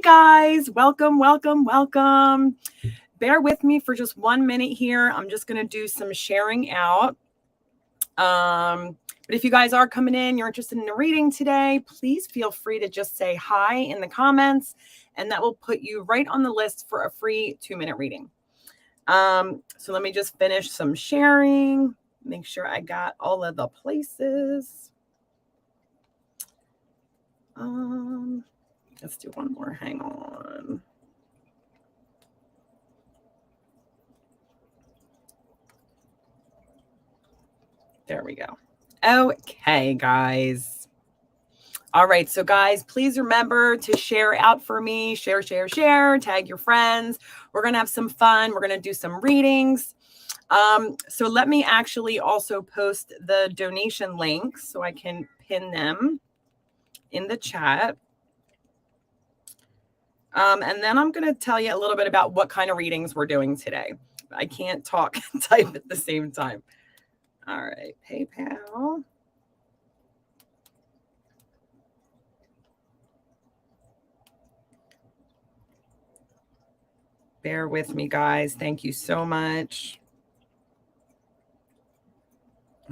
guys, welcome. Bear with me for just 1 minute here. I'm just going to do some sharing out. But if you guys are coming in, you're interested in a reading today, please feel free to just say hi in the comments, and that will put you right on the list for a free 2-minute reading. So let me just finish some sharing, make sure I got all of the places. Let's do one more. Hang on. There we go. Okay, guys. All right. So guys, please remember to share out for me. Share, tag your friends. We're going to have some fun. We're going to do some readings. So let me actually also post the donation links so I can pin them in the chat. And then I'm going to tell you a little bit about what kind of readings we're doing today. I can't talk and type at the same time. All right, PayPal. Bear with me, guys. Thank you so much.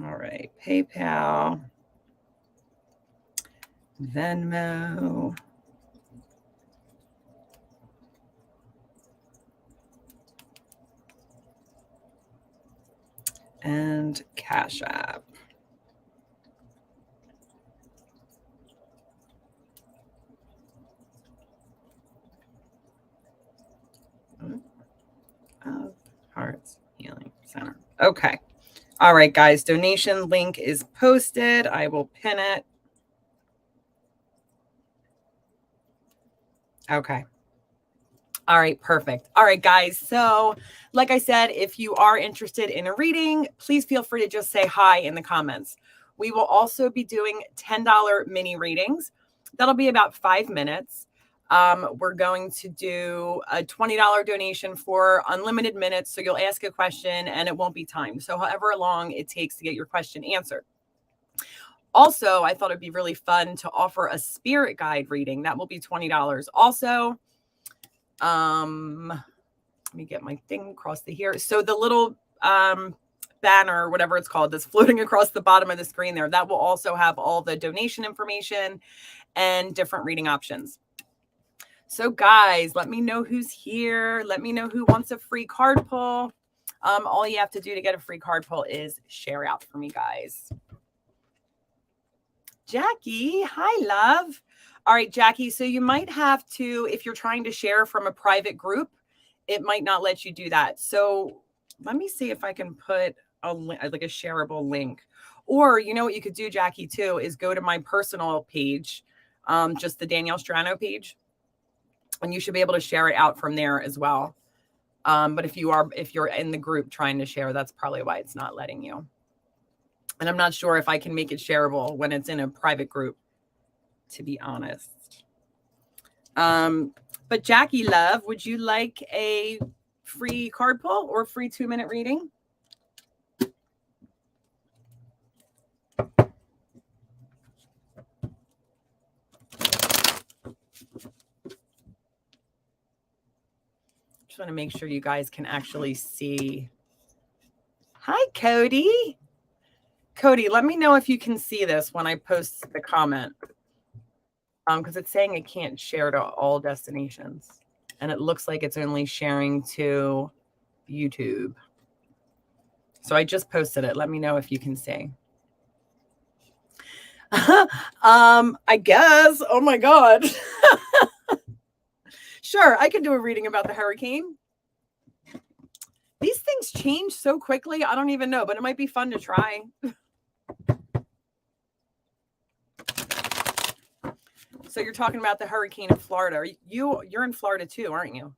All right, PayPal, Venmo, and Cash App. Hearts Healing Center. Okay. All right, guys. Donation link is posted. I will pin it. Okay. All right, perfect. All right, guys. So like I said, if you are interested in a reading, please feel free to just say hi in the comments. We will also be doing $10 mini readings. That'll be about 5 minutes. We're going to do a $20 donation for unlimited minutes. So you'll ask a question and it won't be timed. So however long it takes to get your question answered. Also, I thought it'd be really fun to offer a spirit guide reading. That will be $20 also. Let me get my thing across the here. So the little banner, whatever it's called, that's floating across the bottom of the screen there, that will also have all the donation information and different reading options. So guys, let me know who's here. Let me know who wants a free card pull. All you have to do to get a free card pull is share out for me, guys. Jackie, hi, love. All right, Jackie, so you might have to, if you're trying to share from a private group, it might not let you do that. So let me see if I can put like a shareable link. Or you know what you could do, Jackie, too, is go to my personal page, just the Danielle Strano page, and you should be able to share it out from there as well. But if you're in the group trying to share, that's probably why it's not letting you. And I'm not sure if I can make it shareable when it's in a private group, to be honest. But Jackie, love, would you like a free card pull or free 2-minute reading? Just want to make sure you guys can actually see. Hi, Cody. Cody, let me know if you can see this when I post the comment. Because it's saying it can't share to all destinations. And it looks like it's only sharing to YouTube. So I just posted it. Let me know if you can see. I guess. Oh my God. Sure, I can do a reading about the hurricane. These things change so quickly. I don't even know, but it might be fun to try. So you're talking about the hurricane in Florida. You're in Florida too, aren't you?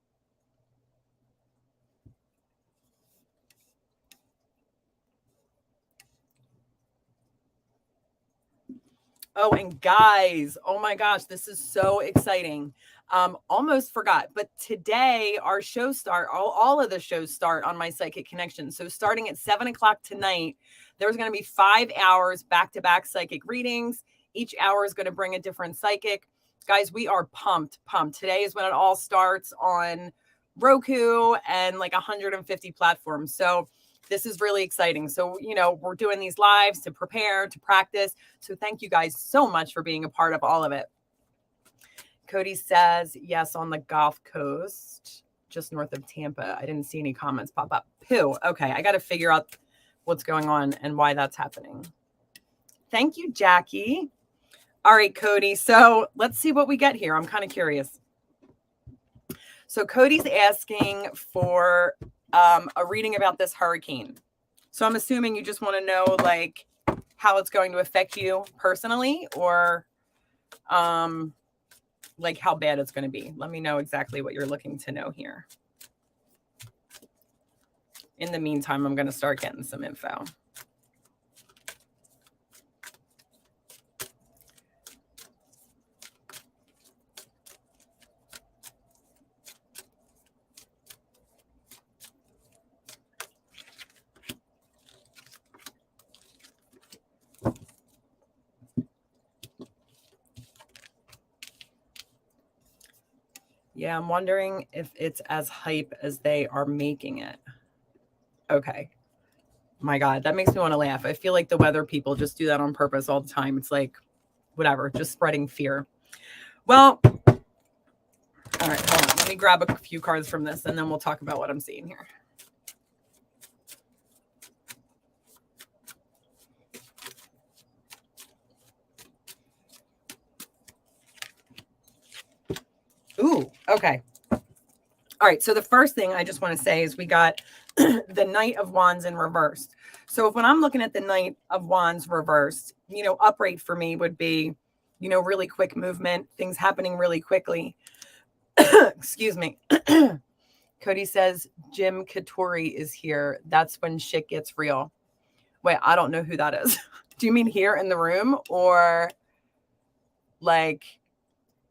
Oh, and guys, oh my gosh, this is so exciting. Almost forgot, but today our shows start, all of the shows start on my Psychic Connection. So starting at 7 o'clock tonight, there's going to be 5 hours back-to-back psychic readings. Each hour is going to bring a different psychic. Guys, we are pumped. Today is when it all starts on Roku and like 150 platforms. So this is really exciting. So, we're doing these lives to prepare, to practice. So thank you guys so much for being a part of all of it. Cody says, yes, on the Gulf Coast, just north of Tampa. I didn't see any comments pop up. Pooh. Okay, I got to figure out what's going on and why that's happening. Thank you, Jackie. All right, Cody. So let's see what we get here. I'm kind of curious. So Cody's asking for a reading about this hurricane. So I'm assuming you just want to know like how it's going to affect you personally, or like how bad it's going to be. Let me know exactly what you're looking to know here. In the meantime, I'm going to start getting some info. Yeah, I'm wondering if it's as hype as they are making it. Okay. My God, that makes me want to laugh. I feel like the weather people just do that on purpose all the time. It's like, whatever, just spreading fear. Well, all right, hold on. Let me grab a few cards from this and then we'll talk about what I'm seeing here. Ooh, okay. All right, so the first thing I just want to say is we got the Knight of Wands in reversed. So when I'm looking at the Knight of Wands reversed, upright for me would be, really quick movement, things happening really quickly. Excuse me. Cody says, Jim Katori is here. That's when shit gets real. Wait, I don't know who that is. Do you mean here in the room or like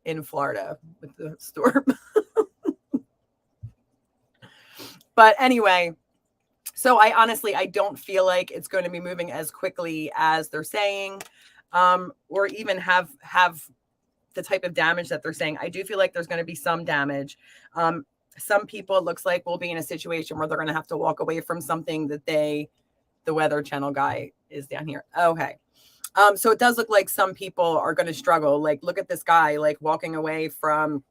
in Florida with the storm? But anyway, so I don't feel like it's going to be moving as quickly as they're saying, or even have the type of damage that they're saying. I do feel like there's going to be some damage. Some people, it looks like, will be in a situation where they're going to have to walk away from something that the Weather Channel guy is down here. Okay. So it does look like some people are going to struggle. Like, look at this guy, like walking away from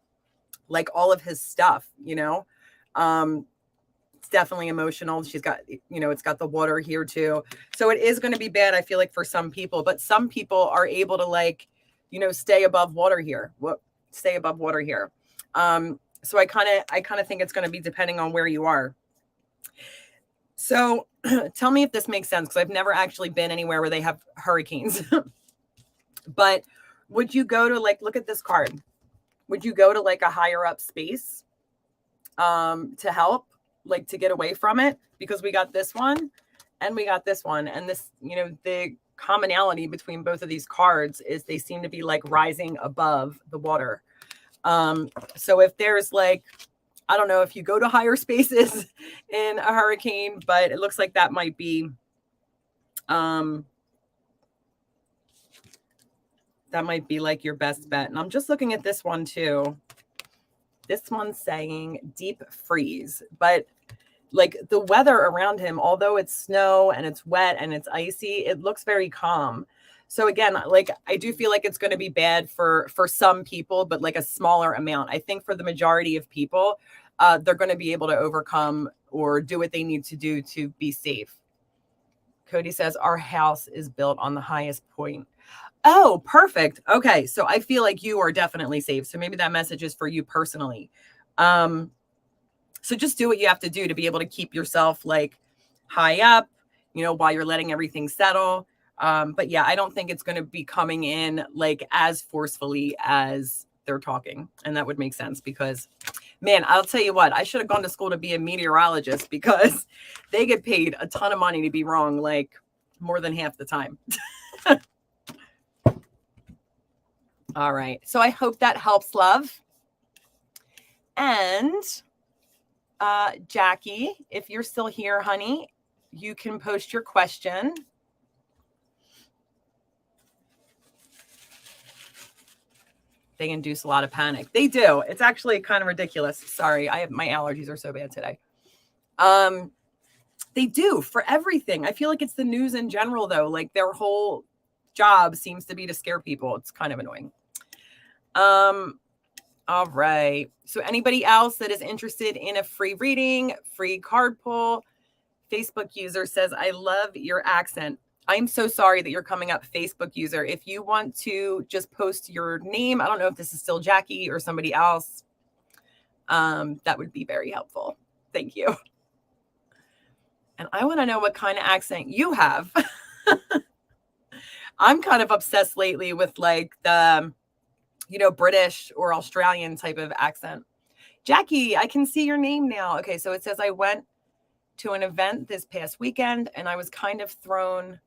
like all of his stuff, it's definitely emotional. She's got, it's got the water here too. So it is going to be bad, I feel like, for some people, but some people are able to like, stay above water here. Stay above water here. So I kind of think it's going to be depending on where you are. So tell me if this makes sense, because I've never actually been anywhere where they have hurricanes. But would you go to like, look at this card. Would you go to like a higher up space to help, like to get away from it? Because we got this one and we got this one. And this, the commonality between both of these cards is they seem to be like rising above the water. So if there's like, I don't know if you go to higher spaces in a hurricane, but it looks like that might be, like your best bet. And I'm just looking at this one too. This one's saying deep freeze, but like the weather around him, although it's snow and it's wet and it's icy, it looks very calm. So again, like I do feel like it's going to be bad for some people, but like a smaller amount. I think for the majority of people, they're going to be able to overcome or do what they need to do to be safe. Cody says our house is built on the highest point. Oh, perfect. Okay. So I feel like you are definitely safe. So maybe that message is for you personally. So just do what you have to do to be able to keep yourself like high up, while you're letting everything settle. But yeah, I don't think it's going to be coming in like as forcefully as they're talking. And that would make sense because, man, I'll tell you what, I should have gone to school to be a meteorologist because they get paid a ton of money to be wrong, like more than half the time. All right. So I hope that helps, love. And Jackie, if you're still here, honey, you can post your question. They induce a lot of panic. They do. It's actually kind of ridiculous. Sorry, my allergies are so bad today. They do for everything. I feel like it's the news in general, though. Like their whole job seems to be to scare people. It's kind of annoying. All right. So anybody else that is interested in a free reading, free card pull, Facebook user says, I love your accent. I'm so sorry that you're coming up, Facebook user. If you want to just post your name, I don't know if this is still Jackie or somebody else. That would be very helpful. Thank you. And I want to know what kind of accent you have. I'm kind of obsessed lately with like the, British or Australian type of accent. Jackie, I can see your name now. Okay, so it says I went to an event this past weekend and I was kind of thrown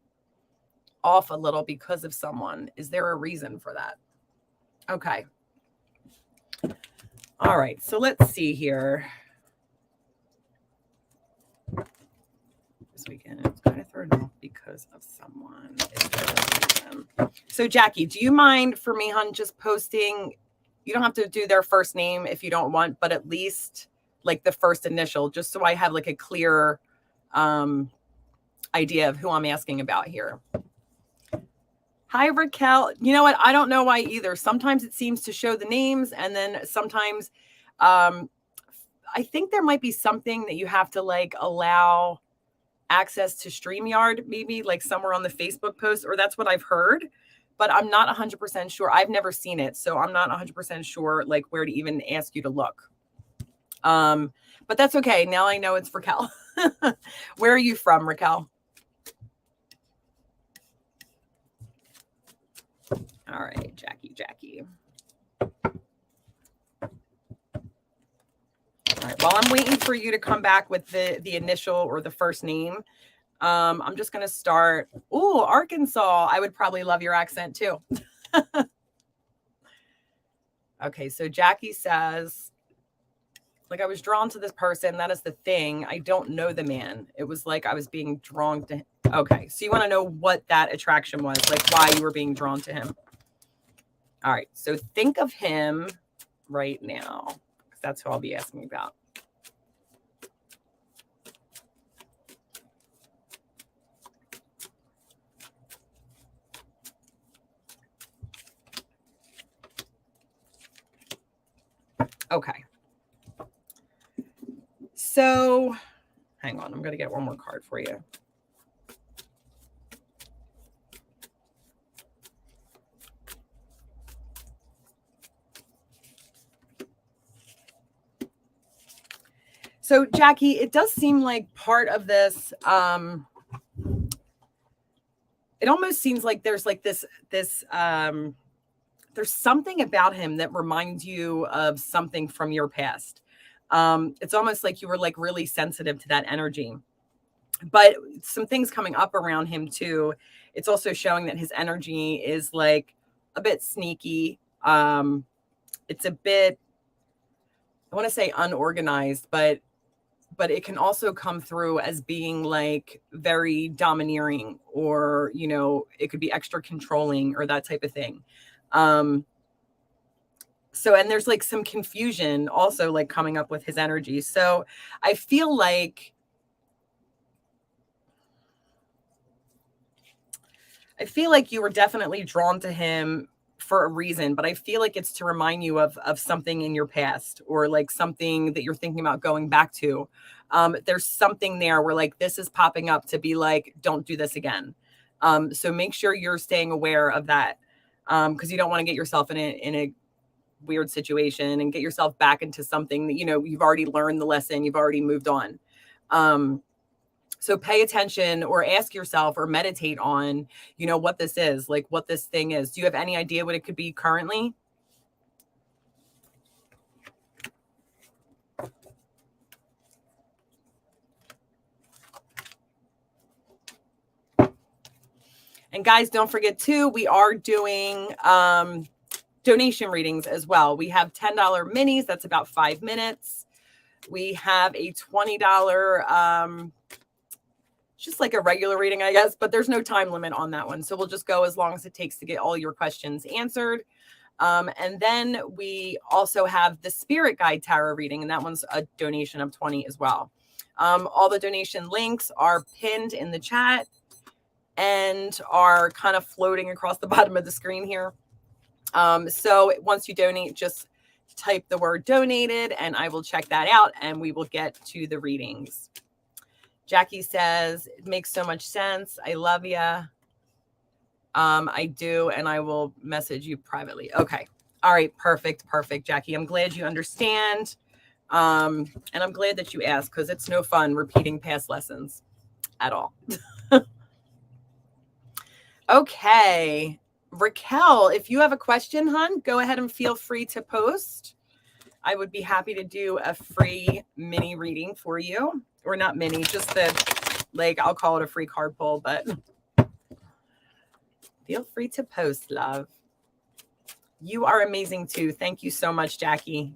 off a little because of someone. Is there a reason for that? Okay. All right, so let's see here. This weekend, it's kind of thrown off because of someone. Is there a reason? So Jackie, do you mind for me, hon, just posting? You don't have to do their first name if you don't want, but at least like the first initial, just so I have like a clear idea of who I'm asking about here. Hi, Raquel. You know what? I don't know why either. Sometimes it seems to show the names, and then sometimes I think there might be something that you have to like allow access to StreamYard, maybe like somewhere on the Facebook post, or that's what I've heard, but I'm not 100% sure. I've never seen it, so I'm not 100% sure like where to even ask you to look. But that's okay. Now I know it's Raquel. Where are you from, Raquel? All right, Jackie. All right, while I'm waiting for you to come back with the initial or the first name, I'm just going to start. Ooh, Arkansas. I would probably love your accent too. Okay, so Jackie says, like I was drawn to this person. That is the thing. I don't know the man. It was like I was being drawn to him. Okay, so you want to know what that attraction was, like why you were being drawn to him. All right, so think of him right now, because that's who I'll be asking about. Okay. So, hang on. I'm going to get one more card for you. So, Jackie, it does seem like part of this, it almost seems like there's like this, there's something about him that reminds you of something from your past. It's almost like you were like really sensitive to that energy, but some things coming up around him too. It's also showing that his energy is like a bit sneaky. It's a bit, I want to say unorganized, but it can also come through as being like very domineering, or, it could be extra controlling or that type of thing. So, and there's like some confusion also like coming up with his energy. So I feel like you were definitely drawn to him for a reason, but I feel like it's to remind you of something in your past, or like something that you're thinking about going back to. There's something there where like this is popping up to be like, don't do this again. So make sure you're staying aware of that, because you don't want to get yourself in a weird situation and get yourself back into something that, you've already learned the lesson, you've already moved on. So pay attention, or ask yourself, or meditate on, what this is, like what this thing is. Do you have any idea what it could be currently? And guys, don't forget too, we are doing donation readings as well. We have $10 minis. That's about 5 minutes. We have a $20, just like a regular reading, I guess, but there's no time limit on that one. So we'll just go as long as it takes to get all your questions answered. And then we also have the Spirit Guide Tarot reading, and that one's a donation of 20 as well. All the donation links are pinned in the chat and are kind of floating across the bottom of the screen here. So once you donate, just type the word donated and I will check that out and we will get to the readings. Jackie says, it makes so much sense. I love you. I do, and I will message you privately. Okay. All right. Perfect. Perfect, Jackie. I'm glad you understand. And I'm glad that you asked, because it's no fun repeating past lessons at all. Okay. Raquel, if you have a question, hon, go ahead and feel free to post. I would be happy to do a free mini reading for you. Or not mini, just I'll call it a free card pull, but feel free to post, love. You are amazing too. Thank you so much, Jackie.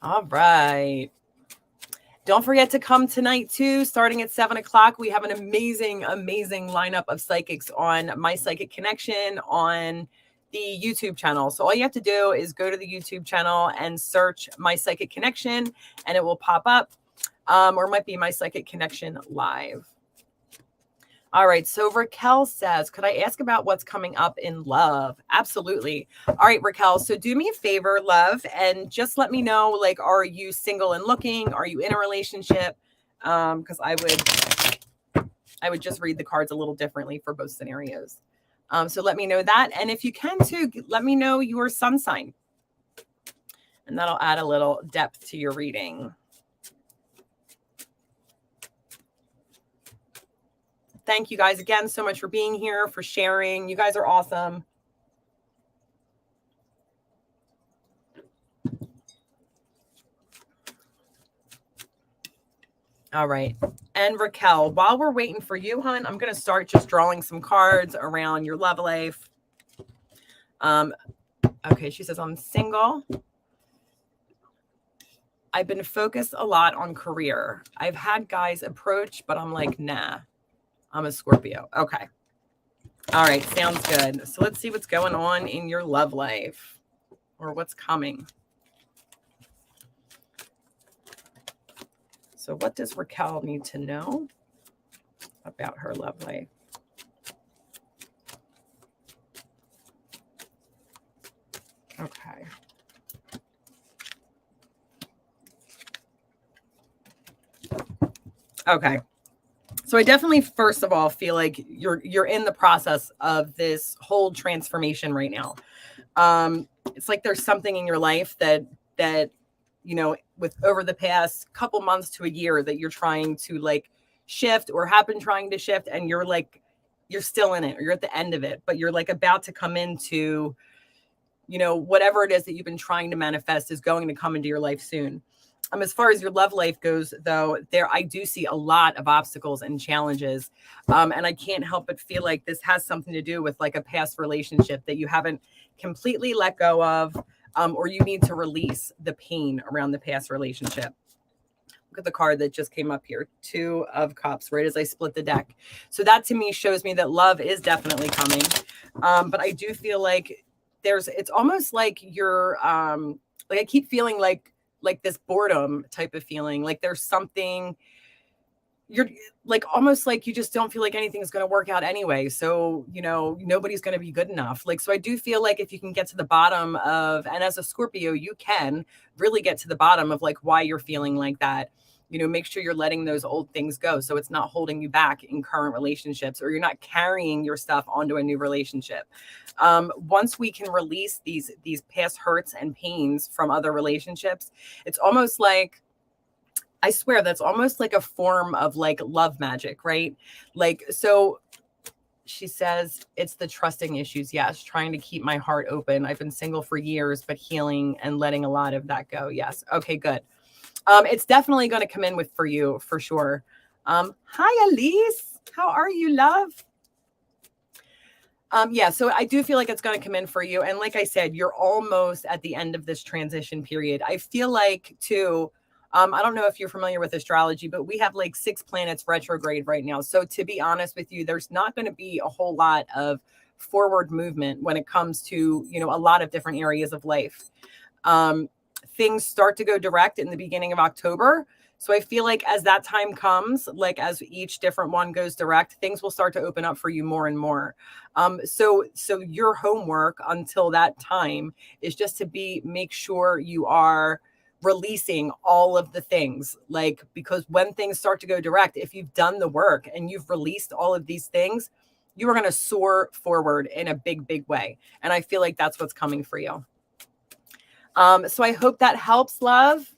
All right. Don't forget to come tonight too. Starting at 7 o'clock, we have an amazing, amazing lineup of psychics on My Psychic Connection on the YouTube channel. So all you have to do is go to the YouTube channel and search My Psychic Connection and it will pop up. Or it might be My Psychic Connection Live. All right. So Raquel says, could I ask about what's coming up in love? Absolutely. All right, Raquel. So do me a favor, love, and just let me know, are you single and looking? Are you in a relationship? Because I would just read the cards a little differently for both scenarios. So let me know that. And if you can too, let me know your sun sign. And that'll add a little depth to your reading. Thank you guys again so much for being here, for sharing. You guys are awesome. All right. And Raquel, while we're waiting for you, hon, I'm going to start just drawing some cards around your love life. Okay, she says, I'm single. I've been focused a lot on career. I've had guys approach, but I'm like, nah. I'm a Scorpio. Okay. All right. Sounds good. So let's see what's going on in your love life or what's coming. So what does Raquel need to know about her love life? Okay. Okay. So I definitely, first of all, feel like you're in the process of this whole transformation right now. It's like there's something in your life that with over the past couple months to a year that you're trying to shift or have been trying to shift, and you're still in it, or you're at the end of it, but you're about to come into, whatever it is that you've been trying to manifest is going to come into your life soon. As far as your love life goes, though, I do see a lot of obstacles and challenges. And I can't help but feel like this has something to do with a past relationship that you haven't completely let go of, or you need to release the pain around the past relationship. Look at the card that just came up here, 2 of Cups, right as I split the deck. So that to me shows me that love is definitely coming. But I do feel like it's almost like you're, I keep feeling like this boredom type of feeling, there's something, you're almost like you just don't feel like anything's going to work out anyway. So, nobody's going to be good enough. So I do feel like if you can get to the bottom of, and as a Scorpio, you can really get to the bottom of why you're feeling like that. Make sure you're letting those old things go. So it's not holding you back in current relationships, or you're not carrying your stuff onto a new relationship. Once we can release these past hurts and pains from other relationships, it's almost like, I swear that's almost like a form of love magic, right? So she says, it's the trusting issues. Yes. Trying to keep my heart open. I've been single for years, but healing and letting a lot of that go. Yes. Okay, good. It's definitely going to come in for you for sure. Hi, Elise. How are you, love? Yeah, so I do feel like it's going to come in for you. And like I said, you're almost at the end of this transition period. I feel like too, I don't know if you're familiar with astrology, but we have 6 planets retrograde right now. So to be honest with you, there's not going to be a whole lot of forward movement when it comes to, you know, a lot of different areas of life. Things start to go direct in the beginning of October. So I feel like as that time comes, like as each different one goes direct, things will start to open up for you more and more. So your homework until that time is just to make sure you are releasing all of the things, like, because when things start to go direct, if you've done the work and you've released all of these things, you are going to soar forward in a big, big way. And I feel like that's what's coming for you. So I hope that helps, love.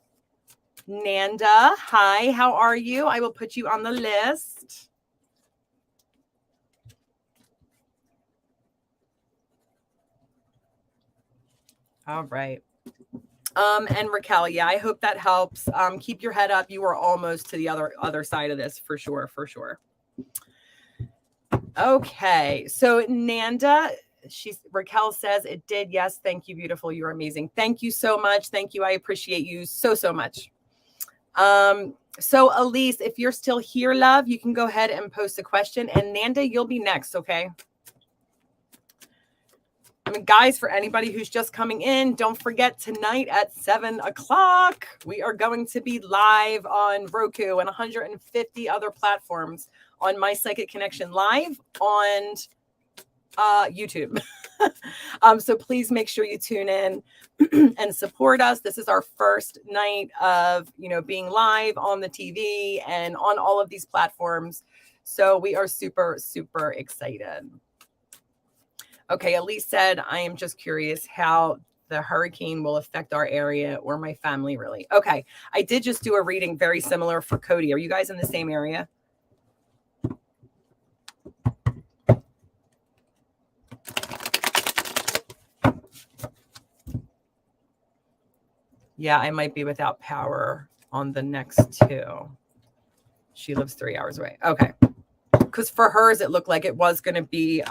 Nanda, hi, how are you? I will put you on the list. All right. And Raquel, yeah, I hope that helps. Keep your head up. You are almost to the other side of this for sure, for sure. Okay, so Nanda, Raquel says it did. Yes, thank you, beautiful. You're amazing. Thank you so much. Thank you. I appreciate you so much. So Elise, if you're still here, love, you can go ahead and post a question. And Nanda, you'll be next, okay? I mean, guys, for anybody who's just coming in, don't forget tonight at 7 o'clock, we are going to be live on Roku and 150 other platforms on My Psychic Connection Live on YouTube. So please make sure you tune in and support us. This is our first night of, you know, being live on the TV and on all of these platforms. So we are super excited. Okay, Elise said, I am just curious how the hurricane will affect our area or my family, really. Okay, I did just do a reading very similar for Cody. Are you guys in the same area? Yeah, I might be without power on the next two. She lives 3 hours away. Okay. Because for hers, it looked like it was going to be,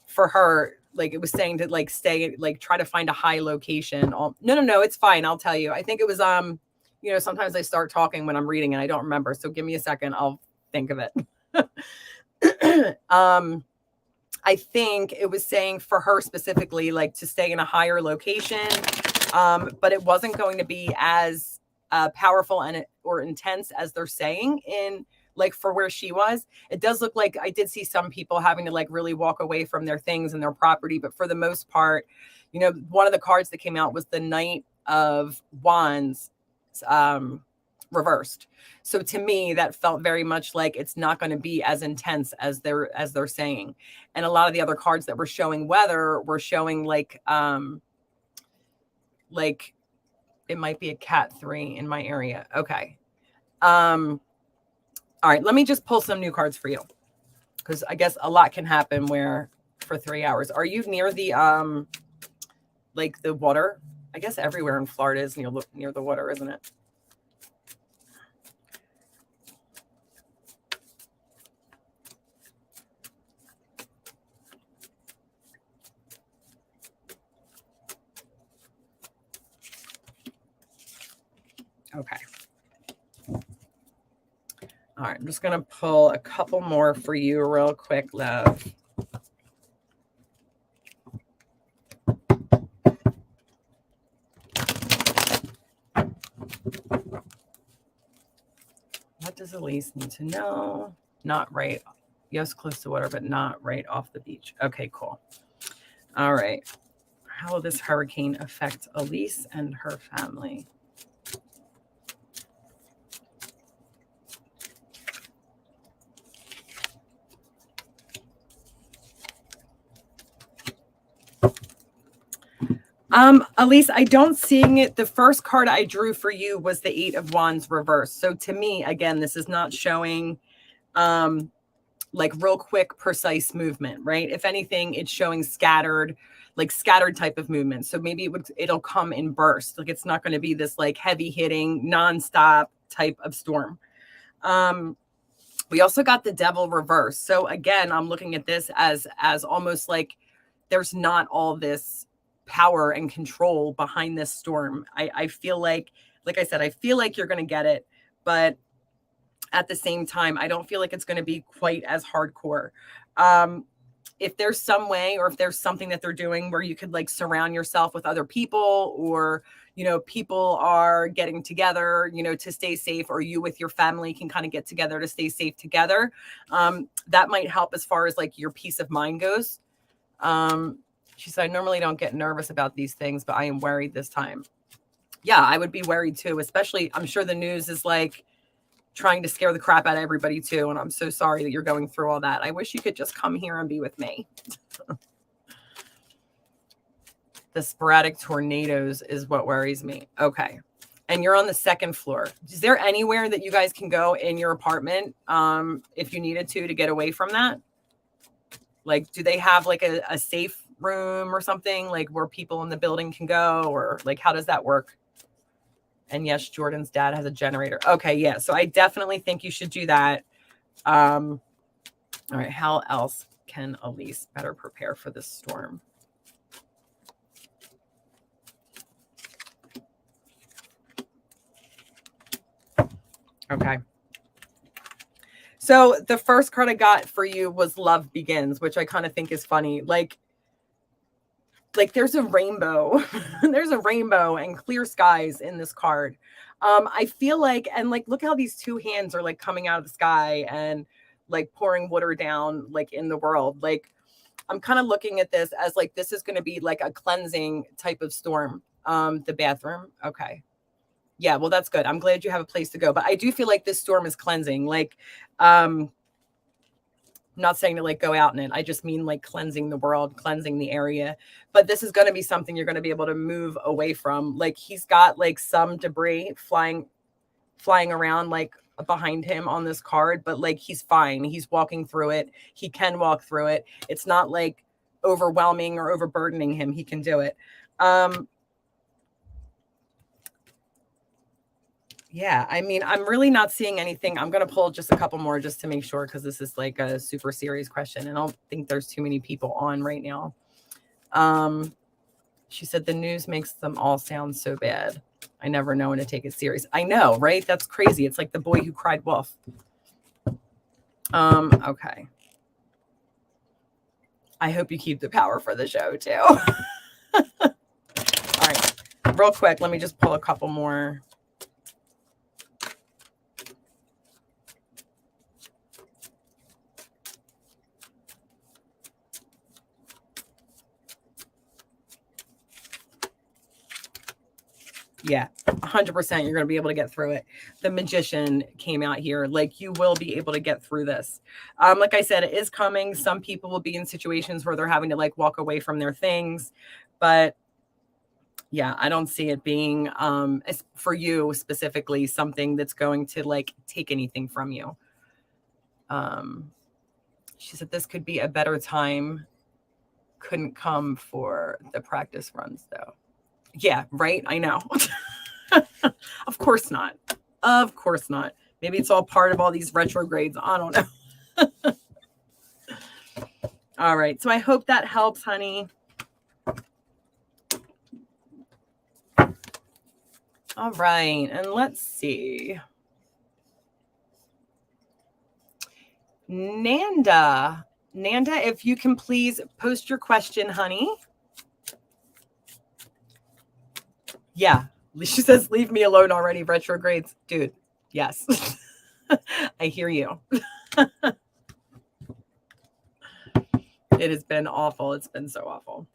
for her, like it was saying to like stay, like try to find a high location. No, it's fine. I'll tell you. I think it was, you know, sometimes I start talking when I'm reading and I don't remember. So give me a second. I'll think of it. I think it was saying for her specifically, like to stay in a higher location. But it wasn't going to be as powerful or intense as they're saying in like for where she was. It does look like I did see some people having to like really walk away from their things and their property. But for the most part, you know, one of the cards that came out was the Knight of Wands reversed. So to me, that felt very much like it's not going to be as intense as they're saying. And a lot of the other cards that were showing weather were showing like it might be a Cat 3 in my area. Okay. All right, let me just pull some new cards for you because I guess a lot can happen where for 3 hours. Are you near the like the water? I guess everywhere in Florida is near the water, isn't it? Okay. All right, I'm just going to pull a couple more for you real quick, love. What does Elise need to know? Not right. Yes, close to water, but not right off the beach. Okay, cool. All right. How will this hurricane affect Elise and her family? Elise, I don't seeing it. The first card I drew for you was the 8 of Wands reversed. So to me, again, this is not showing like real quick, precise movement, right? If anything, it's showing scattered type of movement. So maybe it'll come in bursts. Like it's not going to be this like heavy hitting nonstop type of storm. We also got the Devil reversed. So again, I'm looking at this as almost like there's not all this power and control behind this storm. I feel like I said, I feel like you're going to get it, but at the same time, I don't feel like it's going to be quite as hardcore. if there's some way, or if there's something that they're doing where you could like surround yourself with other people, or, you know, people are getting together, you know, to stay safe, or you with your family can kind of get together to stay safe together. That might help as far as like your peace of mind goes. She said, I normally don't get nervous about these things, but I am worried this time. Yeah, I would be worried too, especially I'm sure the news is like trying to scare the crap out of everybody too. And I'm so sorry that you're going through all that. I wish you could just come here and be with me. The sporadic tornadoes is what worries me. Okay. And you're on the second floor. Is there anywhere that you guys can go in your apartment if you needed to get away from that? Like, do they have like a safe room or something like where people in the building can go, or like, how does that work? And yes, Jordan's dad has a generator. Okay, yeah. So I definitely think you should do that. All right. How else can Elise better prepare for this storm? Okay. So the first card I got for you was Love Begins, which I kind of think is funny. Like there's a rainbow. There's a rainbow and clear skies in this card. I feel like, and like, look how these two hands are like coming out of the sky and like pouring water down like in the world. Like, I'm kind of looking at this as like, this is going to be like a cleansing type of storm. The bathroom. Okay. Yeah, well, that's good. I'm glad you have a place to go. But I do feel like this storm is cleansing. Like, I'm not saying to like go out in it. I just mean like cleansing the world, cleansing the area. But this is going to be something you're going to be able to move away from. Like, he's got like some debris flying around like behind him on this card, but like he's fine. He's walking through it. He can walk through it. It's not like overwhelming or overburdening him. He can do it. Yeah, I mean, I'm really not seeing anything. I'm going to pull just a couple more just to make sure, because this is like a super serious question, and I don't think there's too many people on right now. She said the news makes them all sound so bad. I never know when to take it serious. I know, right? That's crazy. It's like the boy who cried wolf. Okay. I hope you keep the power for the show too. All right. Real quick, let me just pull a couple more. Yeah, 100%. You're going to be able to get through it. The Magician came out here. Like, you will be able to get through this. Like I said, it is coming. Some people will be in situations where they're having to like walk away from their things. But yeah, I don't see it being for you specifically something that's going to like take anything from you. She said this could be a better time. Couldn't come for the practice runs though. Yeah, right. I know. Of course not. Of course not. Maybe it's all part of all these retrogrades. I don't know. All right. So I hope that helps, honey. All right. And let's see. Nanda, if you can please post your question, honey. Yeah. She says, leave me alone already, retrogrades. Dude, yes. I hear you. It has been awful. It's been so awful.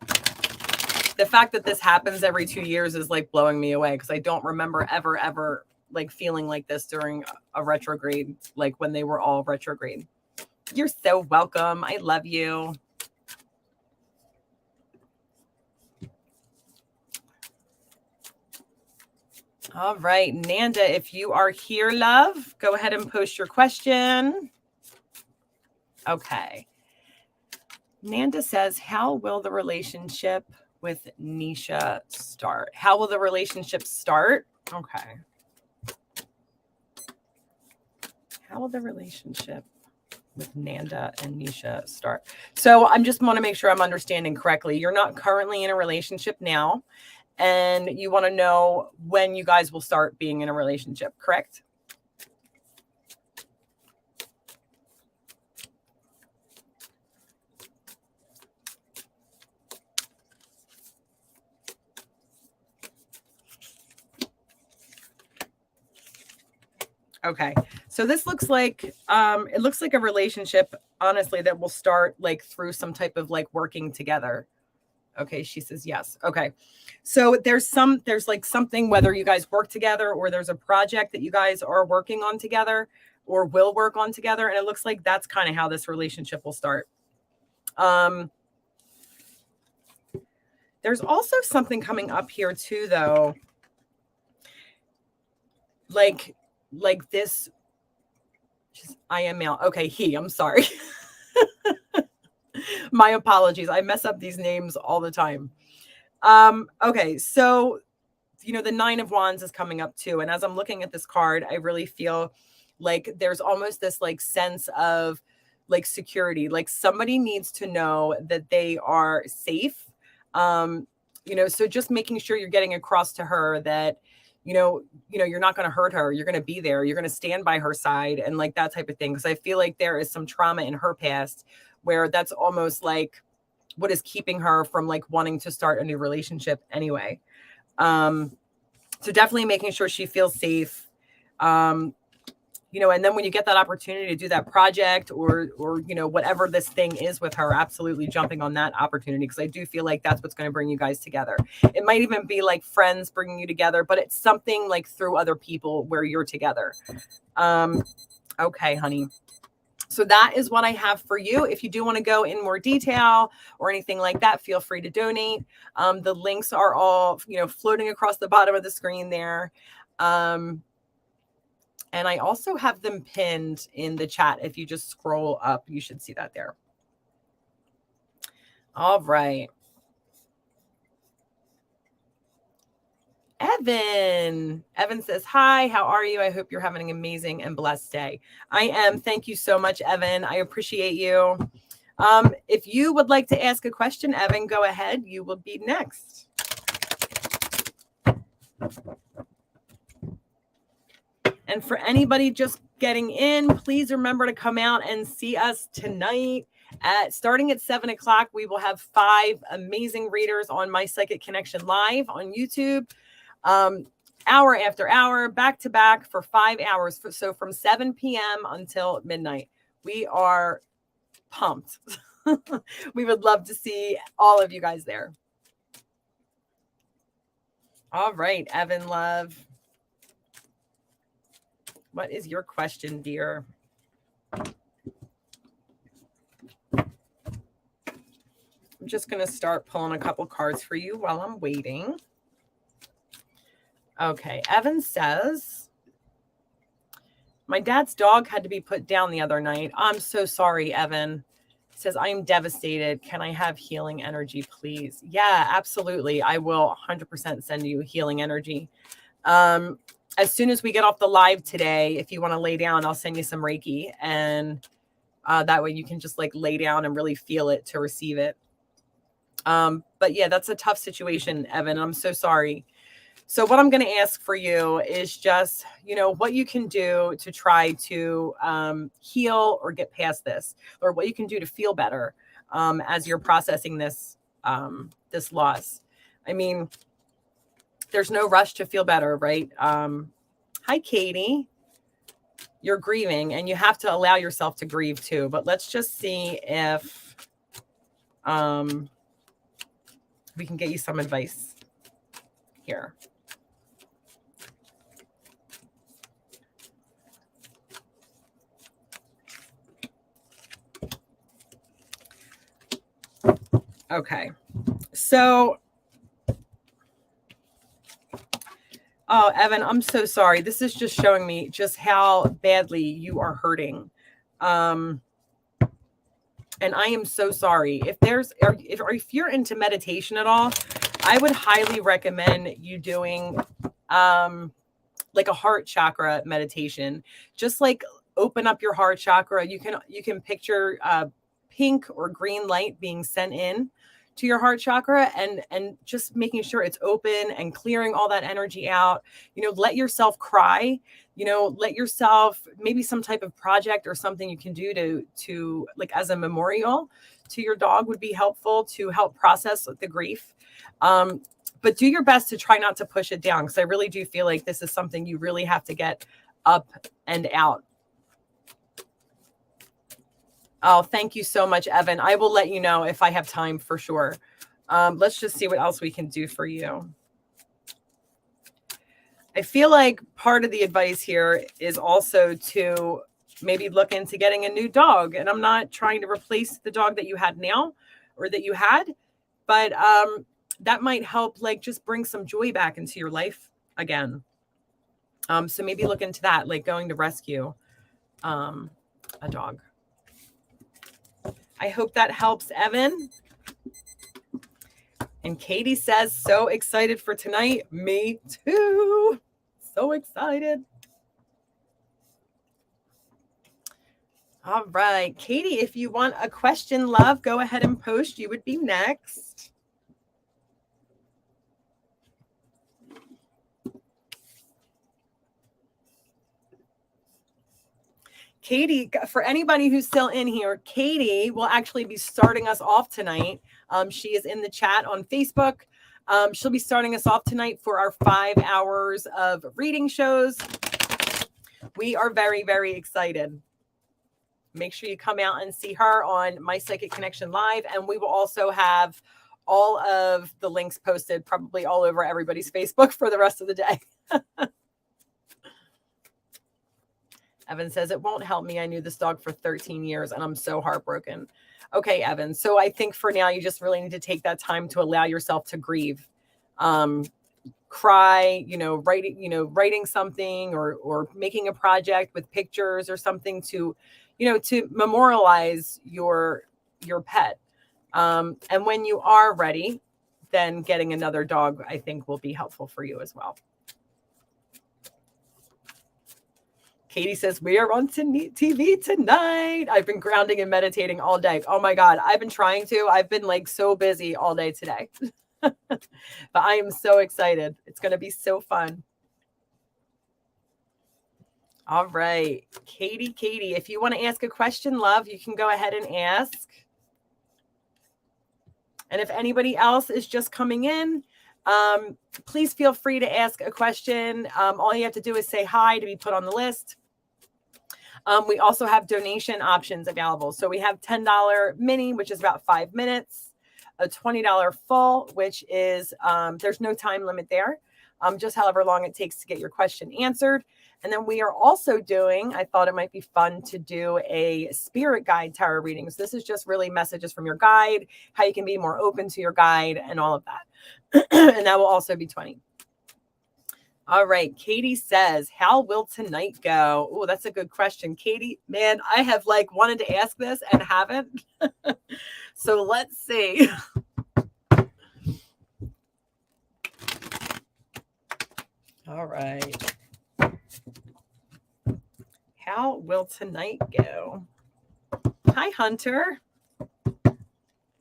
The fact that this happens every 2 years is like blowing me away, because I don't remember ever like feeling like this during a retrograde, like when they were all retrograde. You're so welcome. I love you. All right, Nanda, if you are here, love, go ahead and post your question. Okay. Nanda says, how will the relationship with Nisha start? How will the relationship start? Okay. How will the relationship with Nanda and Nisha start? So I'm just want to make sure I'm understanding correctly. You're not currently in a relationship now, and you want to know when you guys will start being in a relationship, correct? Okay. So this looks like, it looks like a relationship, honestly, that will start like through some type of like working together. Okay. She says yes. Okay. So there's like something, whether you guys work together or there's a project that you guys are working on together or will work on together. And it looks like that's kind of how this relationship will start. There's also something coming up here too, though. Like this, I am male. Okay. I'm sorry. My apologies. I mess up these names all the time. Okay. So, the 9 of Wands is coming up too. And as I'm looking at this card, I really feel like there's almost this like sense of like security. Like somebody needs to know that they are safe. So just making sure you're getting across to her that, you're not going to hurt her. You're going to be there. You're going to stand by her side and like that type of thing. Because I feel like there is some trauma in her past where that's almost like what is keeping her from like wanting to start a new relationship anyway. So definitely making sure she feels safe. And then when you get that opportunity to do that project or whatever this thing is with her, absolutely jumping on that opportunity. Cause I do feel like that's what's going to bring you guys together. It might even be like friends bringing you together, but it's something like through other people where you're together. Okay, honey. So that is what I have for you. If you do want to go in more detail or anything like that, feel free to donate. The links are all, floating across the bottom of the screen there. And I also have them pinned in the chat. If you just scroll up, you should see that there. All right. Evan says, hi, how are you? I hope you're having an amazing and blessed day. I am. Thank you so much, Evan. I appreciate you. If you would like to ask a question, Evan, go ahead. You will be next. And for anybody just getting in, please remember to come out and see us tonight. Starting at 7:00, we will have 5 amazing readers on My Psychic Connection Live on YouTube. Hour after hour, back to back for 5 hours. So from 7 p.m. until midnight. We are pumped. We would love to see all of you guys there. All right, Evan Love. What is your question, dear? I'm just going to start pulling a couple cards for you while I'm waiting. Okay, Evan says, my dad's dog had to be put down the other night. I'm so sorry, Evan. He says, I am devastated. Can I have healing energy, please? Yeah, absolutely. I will 100% send you healing energy. As soon as we get off the live today, if you want to lay down, I'll send you some Reiki. And that way you can just like lay down and really feel it to receive it. But yeah, that's a tough situation, Evan. I'm so sorry. So what I'm going to ask for you is just, what you can do to try to heal or get past this, or what you can do to feel better as you're processing this loss. I mean, there's no rush to feel better, right? Hi, Katie. You're grieving, and you have to allow yourself to grieve too. But let's just see if we can get you some advice here. Okay. So, oh, Evan, I'm so sorry. This is just showing me just how badly you are hurting. And I am so sorry. If you're into meditation at all, I would highly recommend you doing like a heart chakra meditation. Just like open up your heart chakra. You can picture pink or green light being sent in to your heart chakra and just making sure it's open and clearing all that energy out. Let yourself cry. Let yourself, maybe some type of project or something you can do to like as a memorial to your dog would be helpful to help process the grief. But do your best to try not to push it down, because I really do feel like this is something you really have to get up and out. Oh, thank you so much, Evan. I will let you know if I have time for sure. Let's just see what else we can do for you. I feel like part of the advice here is also to maybe look into getting a new dog. And I'm not trying to replace the dog that you had now or that you had, but that might help like just bring some joy back into your life again. So maybe look into that, like going to rescue a dog. I hope that helps, Evan. And Katie says, so excited for tonight. Me too. So excited. All right. Katie, if you want a question, love, go ahead and post. You would be next. Katie, for anybody who's still in here, Katie will actually be starting us off tonight. She is in the chat on Facebook. She'll be starting us off tonight for our 5 hours of reading shows. We are very, very excited. Make sure you come out and see her on My Psychic Connection Live. And we will also have all of the links posted probably all over everybody's Facebook for the rest of the day. Evan says, it won't help me. I knew this dog for 13 years and I'm so heartbroken. Okay, Evan. So I think for now, you just really need to take that time to allow yourself to grieve. Cry, writing something or making a project with pictures or something to memorialize your pet. And when you are ready, then getting another dog, I think, will be helpful for you as well. Katie says, we are on TV tonight. I've been grounding and meditating all day. Oh my God. I've been trying to. I've been like so busy all day today. But I am so excited. It's going to be so fun. All right. Katie, if you want to ask a question, love, you can go ahead and ask. And if anybody else is just coming in, please feel free to ask a question. All you have to do is say hi to be put on the list. We also have donation options available. So we have $10 mini, which is about 5 minutes, a $20 full, which is, there's no time limit there, just however long it takes to get your question answered. And then we are also doing, I thought it might be fun to do a spirit guide tarot reading. So this is just really messages from your guide, how you can be more open to your guide and all of that. And that will also be $20. All right. Katie says, how will tonight go? Oh, that's a good question. Katie, man, I have wanted to ask this and haven't. So let's see. All right. How will tonight go? Hi, Hunter.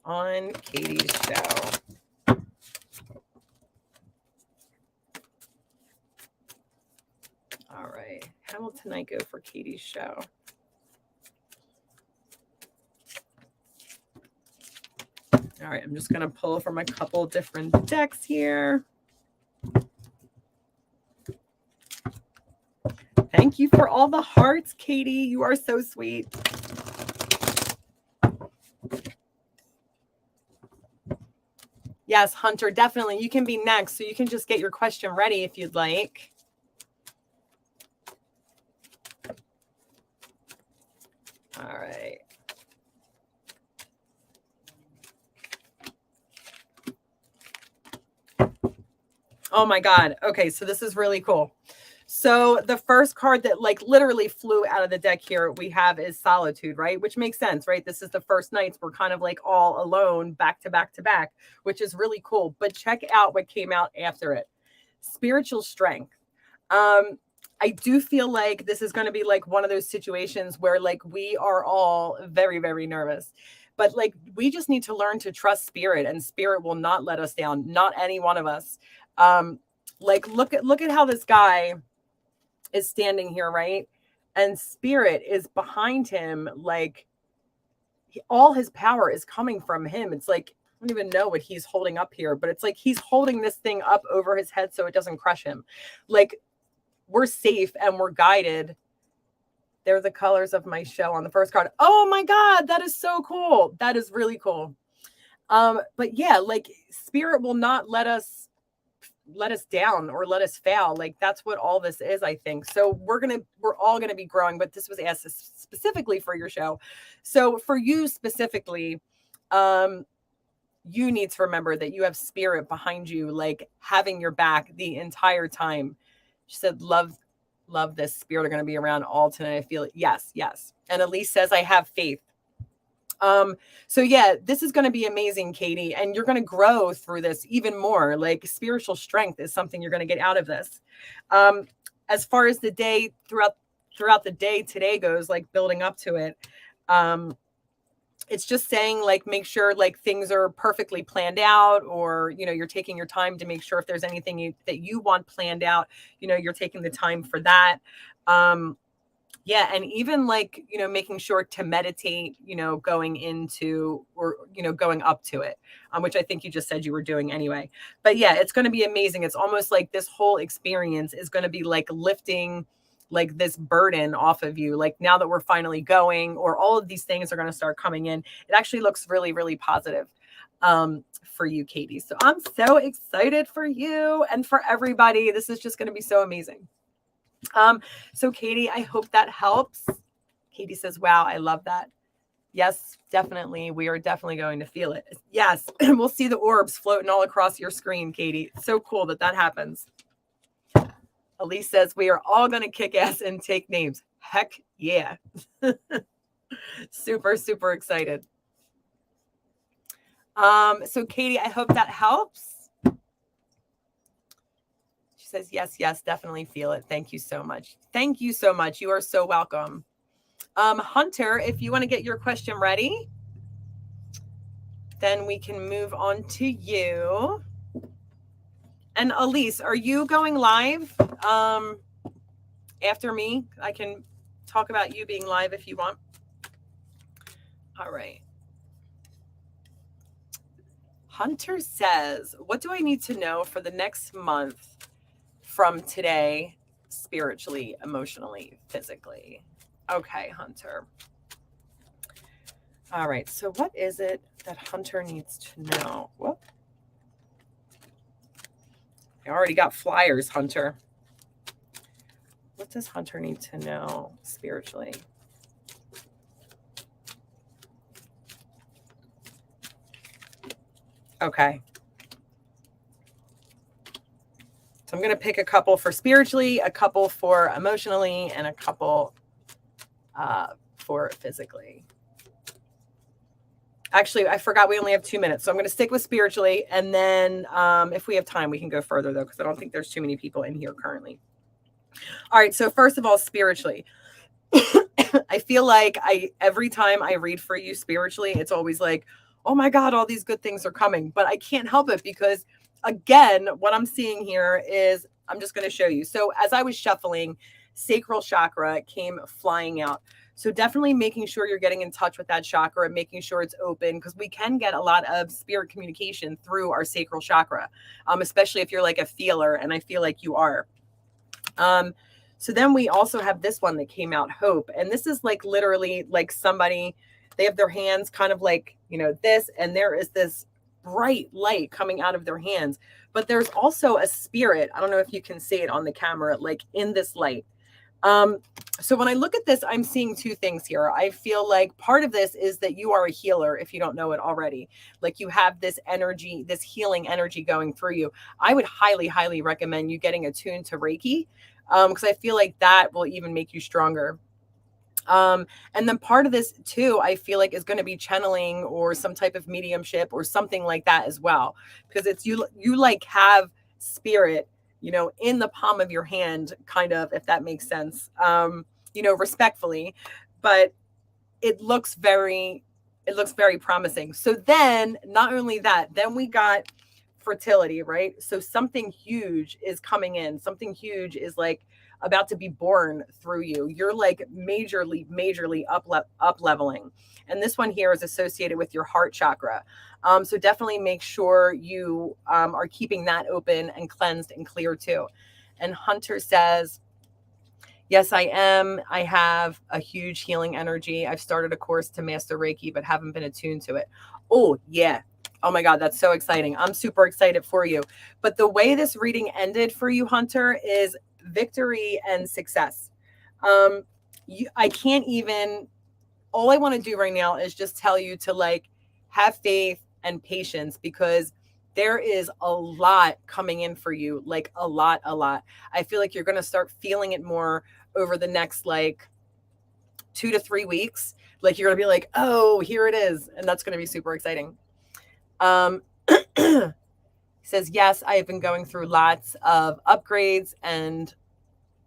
On Katie's show. All right. How will tonight go for Katie's show? All right. I'm just going to pull from a couple different decks here. Thank you for all the hearts, Katie. You are so sweet. Yes, Hunter, definitely. You can be next. So you can just get your question ready if you'd like. All right. Oh my God. Okay, so this is really cool. So the first card that literally flew out of the deck here we have is Solitude, right? Which makes sense, right? This is the first nights we're kind of all alone back to back to back, which is really cool. But check out what came out after it. Spiritual strength. I do feel like this is going to be one of those situations where we are all very, very nervous. But we just need to learn to trust spirit, and spirit will not let us down. Not any one of us. Look at how this guy is standing here, right? And spirit is behind him. All his power is coming from him. It's I don't even know what he's holding up here, but it's he's holding this thing up over his head so it doesn't crush him. we're safe and we're guided. They're the colors of my show on the first card. Oh my God, that is so cool. That is really cool. But yeah, like spirit will not let us down or let us fail. Like that's what all this is, I think. So we're all gonna be growing, but this was asked specifically for your show. So for you specifically, you need to remember that you have spirit behind you, like having your back the entire time. She said, love this, spirit are going to be around all tonight. I feel it. Yes. And Elise says, I have faith. So yeah, this is going to be amazing, Katie, and you're going to grow through this even more. Like spiritual strength is something you're going to get out of this. As far as the day throughout the day today goes, like building up to it, it's just saying like make sure like things are perfectly planned out, or you're taking your time to make sure if there's anything that you want planned out, you're taking the time for that. Yeah, and even like making sure to meditate, going into or going up to it, which I think you just said you were doing anyway. But yeah, it's going to be amazing. It's almost like this whole experience is going to be like lifting like this burden off of you. Like now that we're finally going, or all of these things are going to start coming in, it actually looks really, really positive for you, Katie. So I'm so excited for you and for everybody. This is just going to be so amazing. So Katie, I hope that helps. Katie says, wow, I love that. Yes, definitely. We are definitely going to feel it. Yes. We'll see the orbs floating all across your screen, Katie. So cool that happens. Elise says, we are all going to kick ass and take names. Heck yeah. Super, super excited. So Katie, I hope that helps. She says, yes, definitely feel it. Thank you so much. Thank you so much. You are so welcome. Hunter, if you want to get your question ready, then we can move on to you. And Elise, are you going live after me? I can talk about you being live if you want. All right. Hunter says, what do I need to know for the next month from today, spiritually, emotionally, physically? Okay, Hunter. All right. So what is it that Hunter needs to know? Whoop. I already got flyers, Hunter. What does Hunter need to know spiritually? Okay. So I'm going to pick a couple for spiritually, a couple for emotionally, and a couple for physically. Actually, I forgot we only have 2 minutes. So I'm going to stick with spiritually. And then if we have time, we can go further, though, because I don't think there's too many people in here currently. All right. So first of all, spiritually, I feel like every time I read for you spiritually, it's always like, oh, my God, all these good things are coming. But I can't help it because, again, what I'm seeing here is I'm just going to show you. So as I was shuffling, sacral chakra came flying out. So definitely making sure you're getting in touch with that chakra and making sure it's open, because we can get a lot of spirit communication through our sacral chakra, especially if you're like a feeler, and I feel like you are. So then we also have this one that came out, hope. And this is like literally like somebody, they have their hands kind of like, this, and there is this bright light coming out of their hands. But there's also a spirit. I don't know if you can see it on the camera, like in this light. So when I look at this, I'm seeing two things here. I feel like part of this is that you are a healer, if you don't know it already. Like you have this energy, this healing energy going through you. I would highly, highly recommend you getting attuned to Reiki, because I feel like that will even make you stronger. And then part of this too, I feel like is going to be channeling or some type of mediumship or something like that as well, because it's you like have spirit, in the palm of your hand, kind of, if that makes sense, respectfully, but it looks very promising. So then not only that, then we got fertility, right? So something huge is coming in. Something huge is like about to be born through you. You're like majorly up leveling. And this one here is associated with your heart chakra. So definitely make sure you are keeping that open and cleansed and clear too. And Hunter says, Yes, I am. I have a huge healing energy. I've started a course to master Reiki, but haven't been attuned to it. Oh, yeah. Oh my God, that's so exciting. I'm super excited for you. But the way this reading ended for you, Hunter, is victory and success. I can't even, all I want to do right now is just tell you to like have faith and patience, because there is a lot coming in for you, like a lot. I feel like you're going to start feeling it more over the next like 2 to 3 weeks. Like you're going to be like, oh, here it is. And that's going to be super exciting. He says, yes, I have been going through lots of upgrades and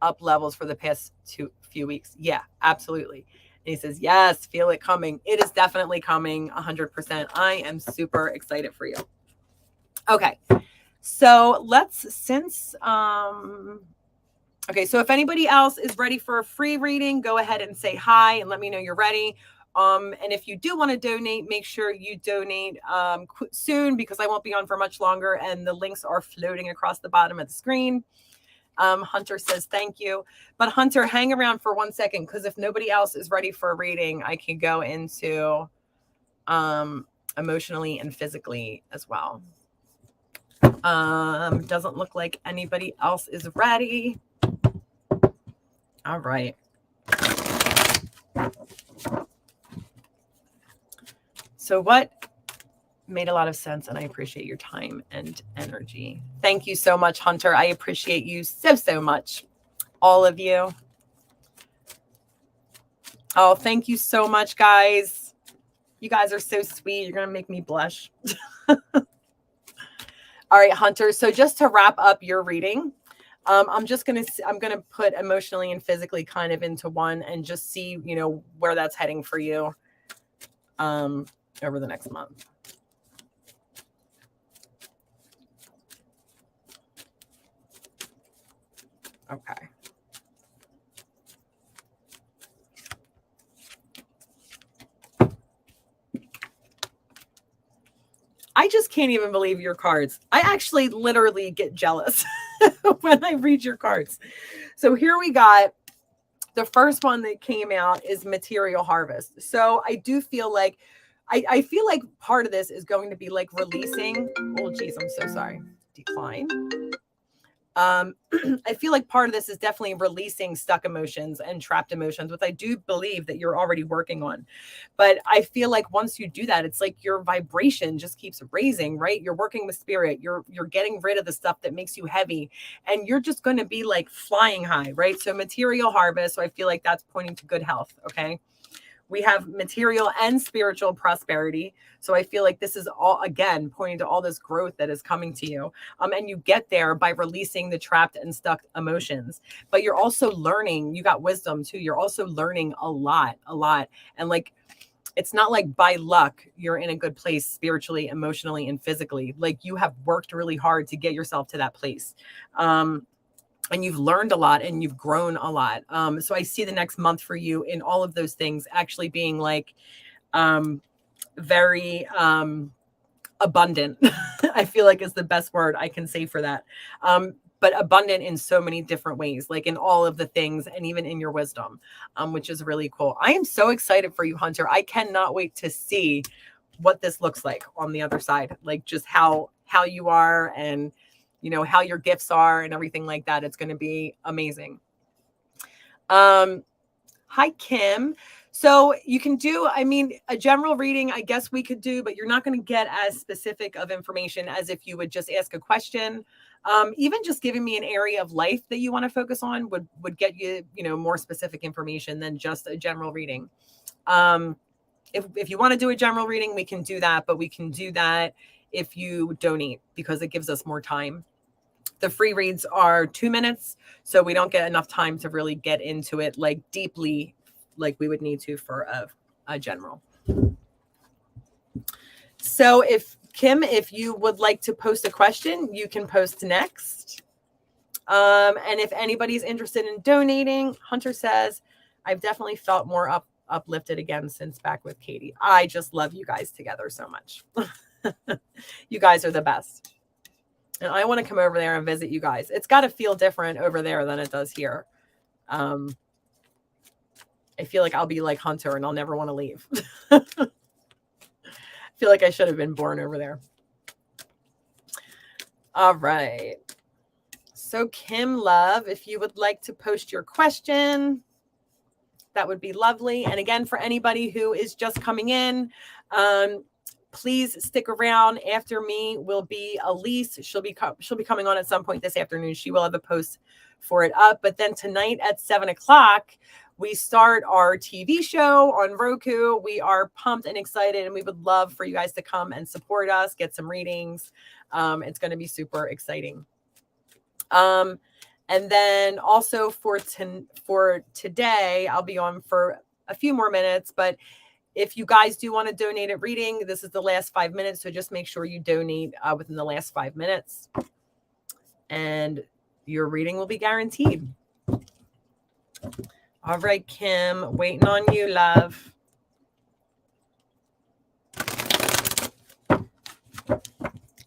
up levels for the past few weeks. Yeah, absolutely. And he says, yes, feel it coming. It is definitely coming 100%. I am super excited for you. Okay. So okay, so if anybody else is ready for a free reading, go ahead and say hi and let me know you're ready. And if you do want to donate, make sure you donate soon, because I won't be on for much longer, and the links are floating across the bottom of the screen. Hunter says thank you. But Hunter, hang around for 1 second, because if nobody else is ready for a reading, I can go into emotionally and physically as well. Doesn't look like anybody else is ready. All right. So what made a lot of sense, and I appreciate your time and energy. Thank you so much, Hunter. I appreciate you so much. All of you. Oh, thank you so much, guys. You guys are so sweet. You're going to make me blush. All right, Hunter. So just to wrap up your reading, I'm going to put emotionally and physically kind of into one, and just see, where that's heading for you over the next month. Okay. I just can't even believe your cards. I actually literally get jealous when I read your cards. So here we got the first one that came out is Material Harvest. So I do feel like, I feel like part of this is going to be like releasing. Oh, geez, I'm so sorry. Decline. I feel like part of this is definitely releasing stuck emotions and trapped emotions, which I do believe that you're already working on. But I feel like once you do that, it's like your vibration just keeps raising, right? You're working with spirit. You're getting rid of the stuff that makes you heavy, and you're just going to be like flying high, right? So Material Harvest. So I feel like that's pointing to good health. Okay. We have material and spiritual prosperity. So I feel like this is all, again, pointing to all this growth that is coming to you. And you get there by releasing the trapped and stuck emotions. But you're also learning. You got wisdom too. You're also learning a lot. And like, it's not like by luck you're in a good place spiritually, emotionally, and physically. Like you have worked really hard to get yourself to that place. And you've learned a lot and you've grown a lot. So I see the next month for you in all of those things actually being like very abundant. I feel like is the best word I can say for that. But abundant in so many different ways, like in all of the things, and even in your wisdom, which is really cool. I am so excited for you, Hunter. I cannot wait to see what this looks like on the other side, like just how you are, and how your gifts are and everything like that. It's going to be amazing. Hi, Kim. So you can do, a general reading, I guess we could do, but you're not going to get as specific of information as if you would just ask a question. Even just giving me an area of life that you want to focus on would get you, more specific information than just a general reading. If you want to do a general reading, we can do that, but we can do that if you donate, because it gives us more time. The free reads are 2 minutes, so we don't get enough time to really get into it like deeply like we would need to for a general. So Kim, if you would like to post a question, you can post next. And if anybody's interested in donating, Hunter says, I've definitely felt more uplifted again since back with Katie. I just love you guys together so much. You guys are the best. And I want to come over there and visit you guys. It's got to feel different over there than it does here. I feel like I'll be like Hunter and I'll never want to leave. I feel like I should have been born over there. All right. So Kim Love, if you would like to post your question, that would be lovely. And again, for anybody who is just coming in, please stick around. After me will be Elise. She'll be coming on at some point this afternoon. She will have a post for it up. But then tonight at 7 o'clock, we start our TV show on Roku. We are pumped and excited, and we would love for you guys to come and support us, get some readings. It's going to be super exciting. And then also for today, I'll be on for a few more minutes, but if you guys do want to donate a reading, this is the last 5 minutes. So just make sure you donate within the last 5 minutes and your reading will be guaranteed. All right, Kim, waiting on you, love.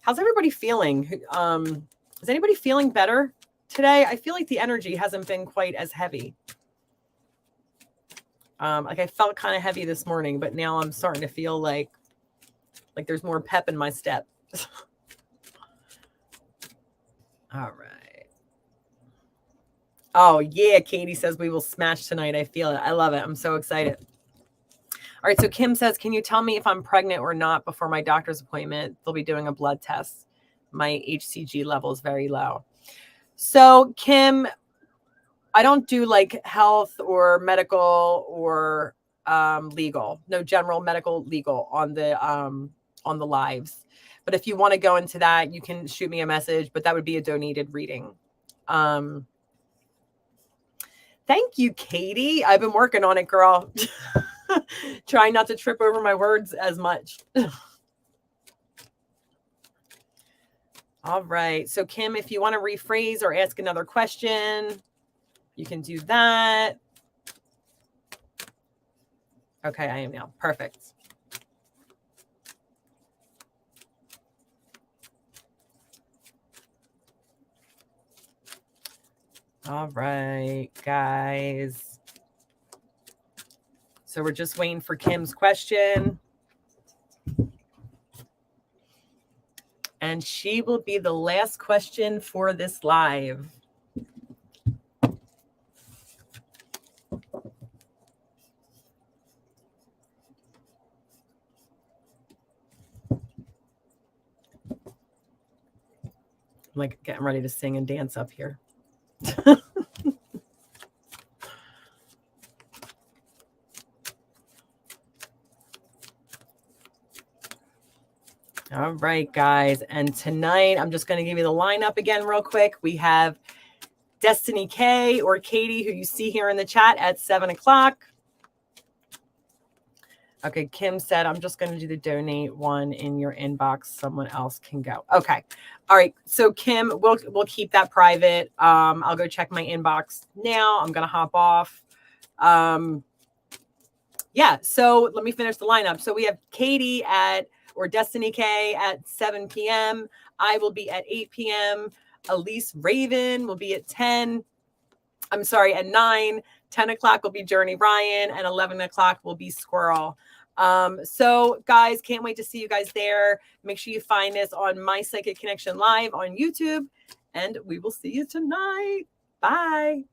How's everybody feeling? Is anybody feeling better today? I feel like the energy hasn't been quite as heavy. Like I felt kind of heavy this morning, but now I'm starting to feel like there's more pep in my step. All right. Oh yeah, Katie says we will smash tonight. I feel it. I love it. I'm so excited. All right, so Kim says, can you tell me if I'm pregnant or not before my doctor's appointment? They'll be doing a blood test. My HCG level is very low. So Kim, I don't do like health or medical or legal, no general medical legal on the lives. But if you want to go into that, you can shoot me a message, but that would be a donated reading. Thank you, Katie. I've been working on it, girl. Trying not to trip over my words as much. All right. So Kim, if you want to rephrase or ask another question, you can do that. Okay, I am now. Perfect. All right, guys. So we're just waiting for Kim's question. And she will be the last question for this live. I'm like getting ready to sing and dance up here. All right, guys. And tonight, I'm just going to give you the lineup again real quick. We have Destiny K or Katie, who you see here in the chat at 7 o'clock. Okay, Kim said, I'm just going to do the donate one in your inbox. Someone else can go. Okay. All right. So Kim, we'll keep that private. I'll go check my inbox now. I'm going to hop off. Yeah. So let me finish the lineup. So we have Katie or Destiny K at 7 p.m. I will be at 8 p.m. Elise Raven will be at 10. I'm sorry, at 9. 10 o'clock will be Journey Ryan, and 11 o'clock will be Squirrel. So guys, can't wait to see you guys there. Make sure you find this on My Psychic Connection Live on YouTube, and we will see you tonight. Bye.